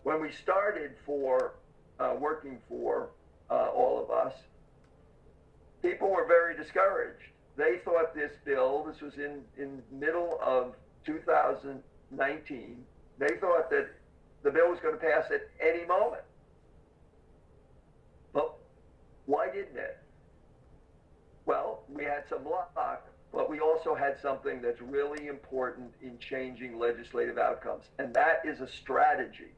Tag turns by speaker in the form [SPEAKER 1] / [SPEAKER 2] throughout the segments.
[SPEAKER 1] when we started working for all of us, people were very discouraged. They thought this bill, this was in middle of 2019, they thought that the bill was going to pass at any moment. But why didn't it? Well, we had some luck, but we also had something that's really important in changing legislative outcomes, and that is a strategy.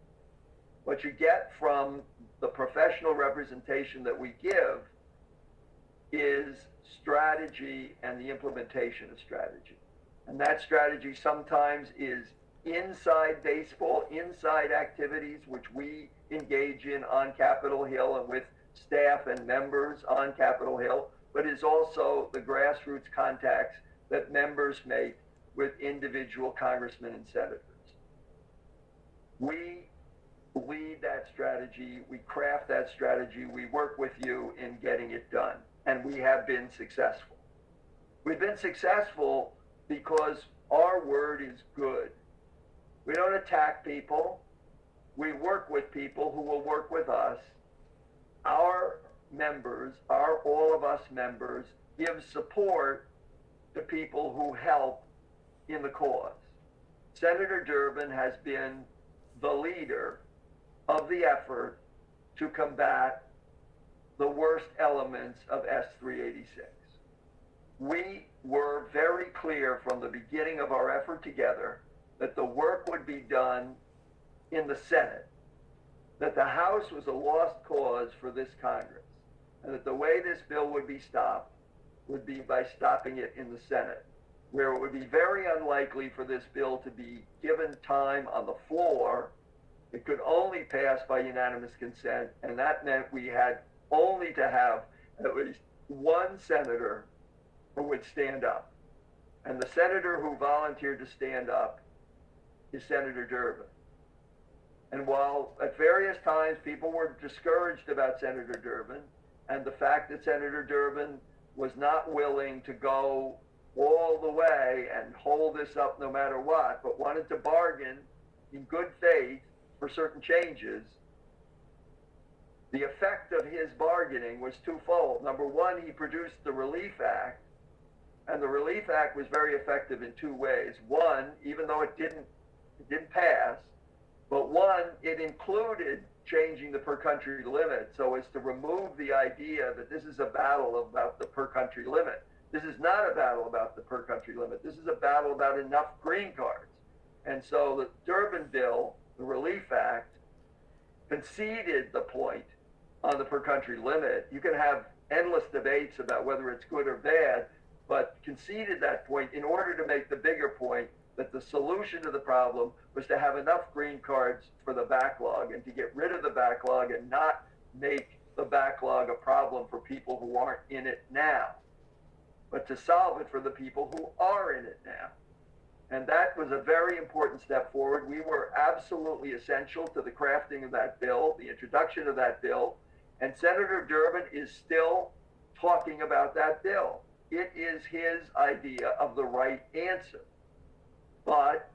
[SPEAKER 1] What you get from the professional representation that we give is strategy and the implementation of strategy. And that strategy sometimes is inside baseball, inside activities, which we engage in on Capitol Hill and with staff and members on Capitol Hill, but is also the grassroots contacts that members make with individual congressmen and senators. We lead that strategy, we craft that strategy, we work with you in getting it done, and we have been successful. We've been successful because our word is good. We don't attack people. We work with people who will work with us. Our members, all of us members, give support to people who help in the cause. Senator Durbin has been the leader of the effort to combat the worst elements of S-386. We were very clear from the beginning of our effort together that the work would be done in the Senate, that the House was a lost cause for this Congress, and that the way this bill would be stopped would be by stopping it in the Senate, where it would be very unlikely for this bill to be given time on the floor. It could only pass by unanimous consent, and that meant we had only to have at least one senator who would stand up. And the senator who volunteered to stand up is Senator Durbin. And while at various times people were discouraged about Senator Durbin and the fact that Senator Durbin was not willing to go all the way and hold this up no matter what, but wanted to bargain in good faith for certain changes, the effect of his bargaining was twofold. Number one, he produced the Relief Act, and the Relief Act was very effective in two ways. One, even though it didn't pass, but one, it included changing the per country limit so as to remove the idea that this is a battle about the per country limit. This is not a battle about the per country limit. This is a battle about enough green cards. And so the Durbin bill, the Relief Act, conceded the point on the per country limit. You can have endless debates about whether it's good or bad, but conceded that point in order to make the bigger point that the solution to the problem was to have enough green cards for the backlog and to get rid of the backlog and not make the backlog a problem for people who aren't in it now, but to solve it for the people who are in it now. And that was a very important step forward. We were absolutely essential to the crafting of that bill, the introduction of that bill, and Senator Durbin is still talking about that bill. It is his idea of the right answer. But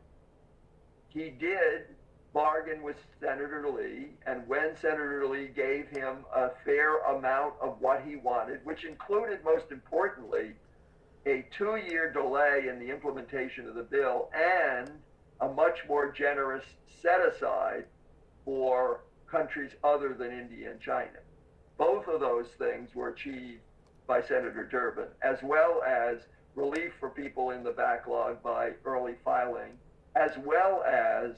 [SPEAKER 1] he did bargain with Senator Lee, and when Senator Lee gave him a fair amount of what he wanted, which included, most importantly, a 2-year delay in the implementation of the bill and a much more generous set-aside for countries other than India and China. Both of those things were achieved by Senator Durbin, as well as relief for people in the backlog by early filing, as well as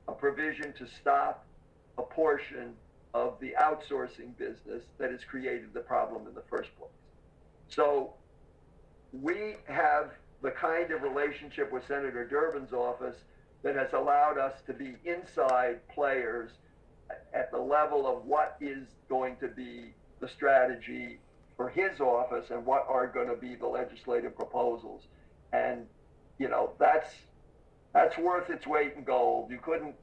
[SPEAKER 1] a provision to stop a portion of the outsourcing business that has created the problem in the first place. So we have the kind of relationship with Senator Durbin's office that has allowed us to be inside players at the level of what is going to be the strategy for his office and what are going to be the legislative proposals. And, you know, that's worth its weight in gold. You couldn't,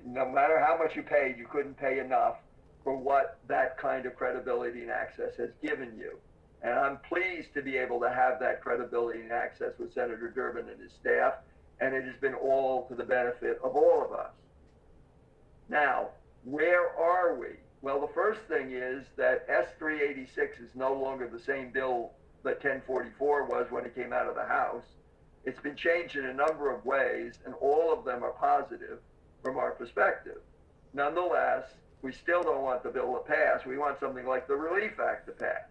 [SPEAKER 1] no matter how much you paid, you couldn't pay enough for what that kind of credibility and access has given you. And I'm pleased to be able to have that credibility and access with Senator Durbin and his staff, and it has been all to the benefit of all of us. Now, where are we? Well, the first thing is that S386 is no longer the same bill that 1044 was when it came out of the House. It's been changed in a number of ways, and all of them are positive from our perspective. Nonetheless, we still don't want the bill to pass. We want something like the Relief Act to pass.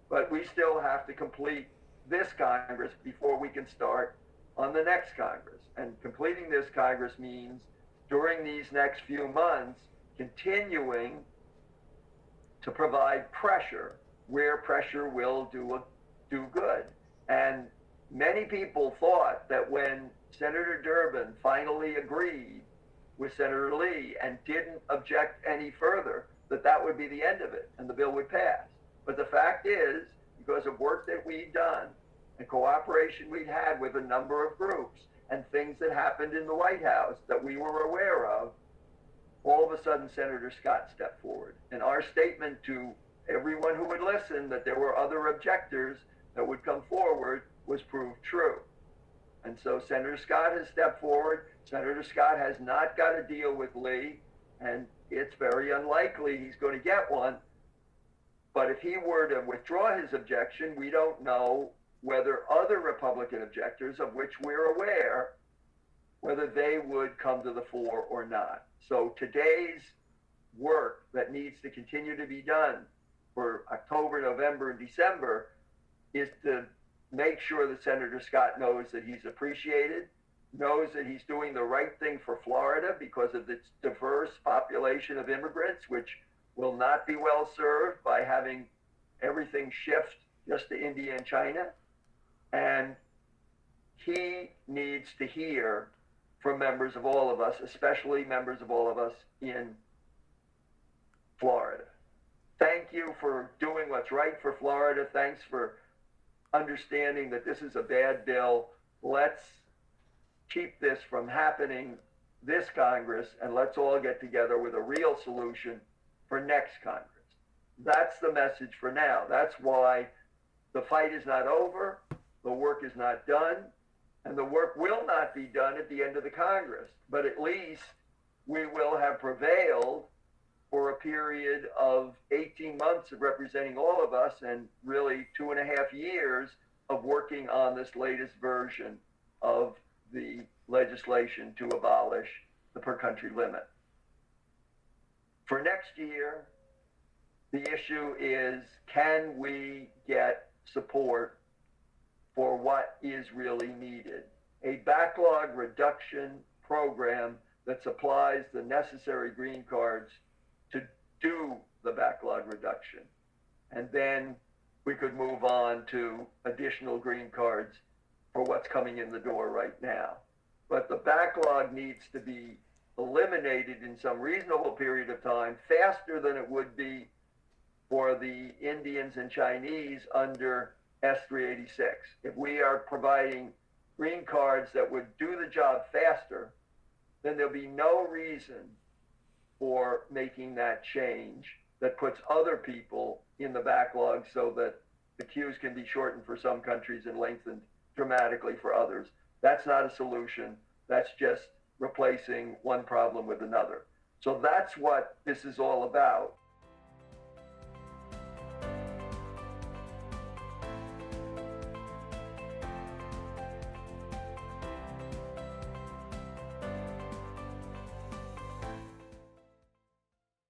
[SPEAKER 1] But we still have to complete this Congress before we can start on the next Congress. And completing this Congress means during these next few months, continuing to provide pressure where pressure will do good. And many people thought that when Senator Durbin finally agreed with Senator Lee and didn't object any further, that would be the end of it and the bill would pass. But the fact is, because of work that we'd done and cooperation we'd had with a number of groups and things that happened in the White House that we were aware of, all of a sudden Senator Scott stepped forward. And our statement to everyone who would listen that there were other objectors that would come forward was proved true. And so Senator Scott has stepped forward. Senator Scott has not got a deal with Lee, and it's very unlikely he's going to get one. But if he were to withdraw his objection, we don't know whether other Republican objectors, of which we're aware, whether they would come to the fore or not. So today's work that needs to continue to be done for October, November, and December is to make sure that Senator Scott knows that he's appreciated, knows that he's doing the right thing for Florida because of its diverse population of immigrants, which will not be well served by having everything shift just to India and China. And he needs to hear from members of all of us, especially members of all of us in Florida. Thank you for doing what's right for Florida. Thanks for understanding that this is a bad bill. Let's keep this from happening this Congress, and let's all get together with a real solution for next Congress. That's the message for now. That's why the fight is not over, the work is not done, and the work will not be done at the end of the Congress. But at least we will have prevailed for a period of 18 months of representing all of us and really 2.5 years of working on this latest version of the legislation to abolish the per country limit. For next year, the issue is, can we get support for what is really needed? A backlog reduction program that supplies the necessary green cards to do the backlog reduction. And then we could move on to additional green cards for what's coming in the door right now. But the backlog needs to be eliminated in some reasonable period of time, faster than it would be for the Indians and Chinese under S386. If we are providing green cards that would do the job faster, then there'll be no reason for making that change that puts other people in the backlog so that the queues can be shortened for some countries and lengthened dramatically for others. That's not a solution. That's just replacing one problem with another. So that's what this is all about.